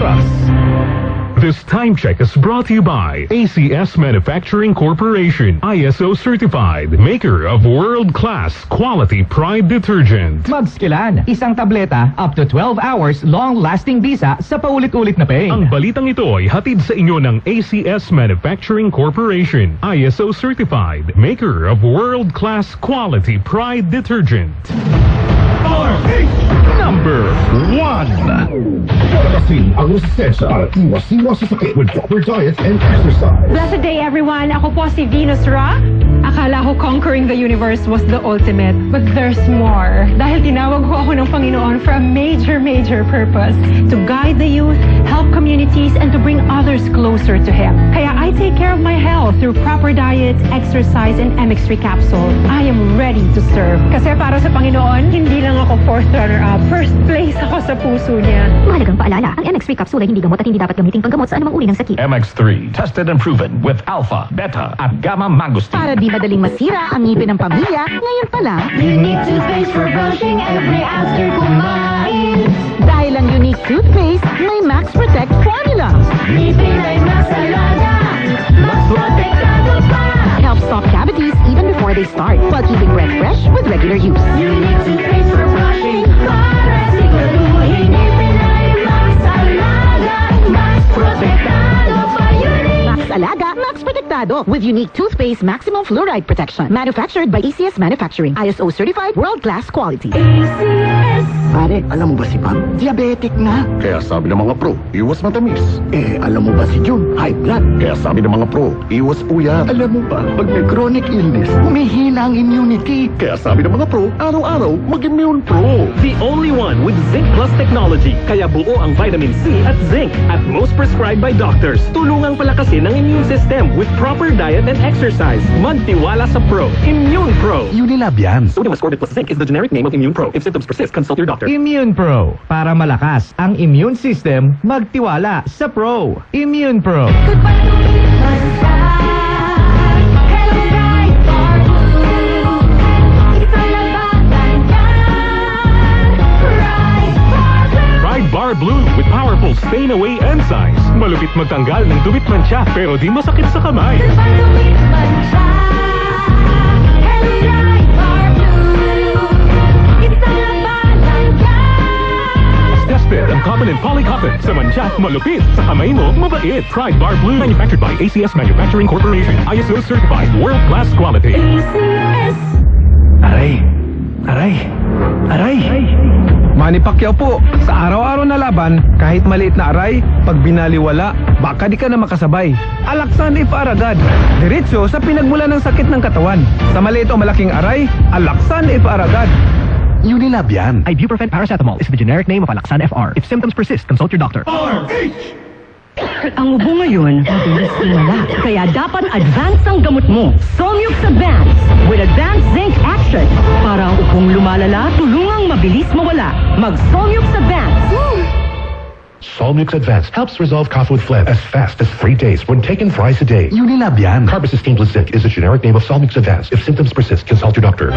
oras. This time check is brought to you by ACS Manufacturing Corporation, ISO certified, maker of world-class quality Pride detergent. Magskilan, isang tableta, up to 12 hours, long-lasting bisa sa paulit-ulit na pain. Ang balitang ito ay hatid sa inyo ng ACS Manufacturing Corporation, ISO certified, maker of world-class quality Pride detergent. Number 1. Palakasin ang resistensya at iwas-iwas sa sakit with proper diet and exercise. Blessed day everyone! Ako po si Venus Ra. Akala ko conquering the universe was the ultimate, but there's more. Dahil tinawag ko ako ng Panginoon for a major purpose. To guide the youth, help communities, and to bring others closer to Him. Kaya I take care of my health through proper diet, exercise, and MX3 capsule. I am ready to serve. Kasi para sa Panginoon, hindi lang ako 4th runner-up. First place ako sa puso niya. Mahalagang paalala, ang MX3 capsule ay hindi gamot at hindi dapat gamitin panggamot sa anumang uri ng sakit. MX3, tested and proven with alpha, beta, at gamma mangosteen. Para di madaling masira ang ngipin ng pamilya, ngayon pa lang, Unique toothpaste for brushing every after kumain. dahil ang unique toothpaste may Max Protect formula. Ngipin ay mas alaga, mas protektado pa. Helps stop cavities even before they start, while keeping breath fresh with regular use. Unique toothpaste for brushing, para siguraduhin ngipin ay mas alaga, mas protektado pa. Unique. Max Alaga, Max Protectado with unique toothpaste maximum fluoride protection. Manufactured by ACS Manufacturing. ISO certified, world-class quality. ACS. Pare, alam mo ba si Pam? Diabetic na. Kaya sabi ng mga pro, iwas matamis. Alam mo ba si June? High blood. Kaya sabi ng mga pro, iwas uyat. Alam mo ba, pag may chronic illness, humihina ang immunity. Kaya sabi ng mga pro, araw-araw, mag-immune pro. The only one with Zinc Plus technology. Kaya buo ang vitamin C at zinc at most prescribed by doctors. Tulungang palakasin ang immune system with proper diet and exercise. Magtiwala sa Pro. Immune Pro. Unilab yan. Sodium ascorbate plus zinc is the generic name of Immune Pro. If symptoms persist, consult your doctor. Immune Pro. Para malakas ang immune system, magtiwala sa Pro. Immune Pro. Pride Bar Blue with powerful stain-away enzymes. Malupit magtanggal ng dubit mancha pero di masakit sa kamay. Tested ang cotton and polycotton sa mancha, malupit sa kamay mo, mabait. Pride Bar Blue, manufactured by ACS Manufacturing Corporation, ISO certified, world-class quality. Aray! Aray! Aray! Manny Pacquiao po, sa araw-araw na laban, kahit maliit na aray, pag binaliwala, baka di ka na makasabay. Alaksan if Aragad. Diretso sa pinagmula ng sakit ng katawan. Sa maliit o malaking aray, Alaksan if Aragad. Unilab yan. Ibuprofen paracetamol is the generic name of Alaksan FR. If symptoms persist, consult your doctor. Ang ubo ngayon, mabilis lumala. Kaya dapat advance ang gamot mo. Somyux Advance with Advanced Zinc Action. Para ang ubong lumalala, tulungang mabilis mawala. Mag-Somyux Advance. Solmux Advance helps resolve cough with phlegm as fast as 3 days when taken thrice a day. Unilab yan. Carbocisteine plus zinc is the generic name of Solmux Advance. If symptoms persist, consult your doctor.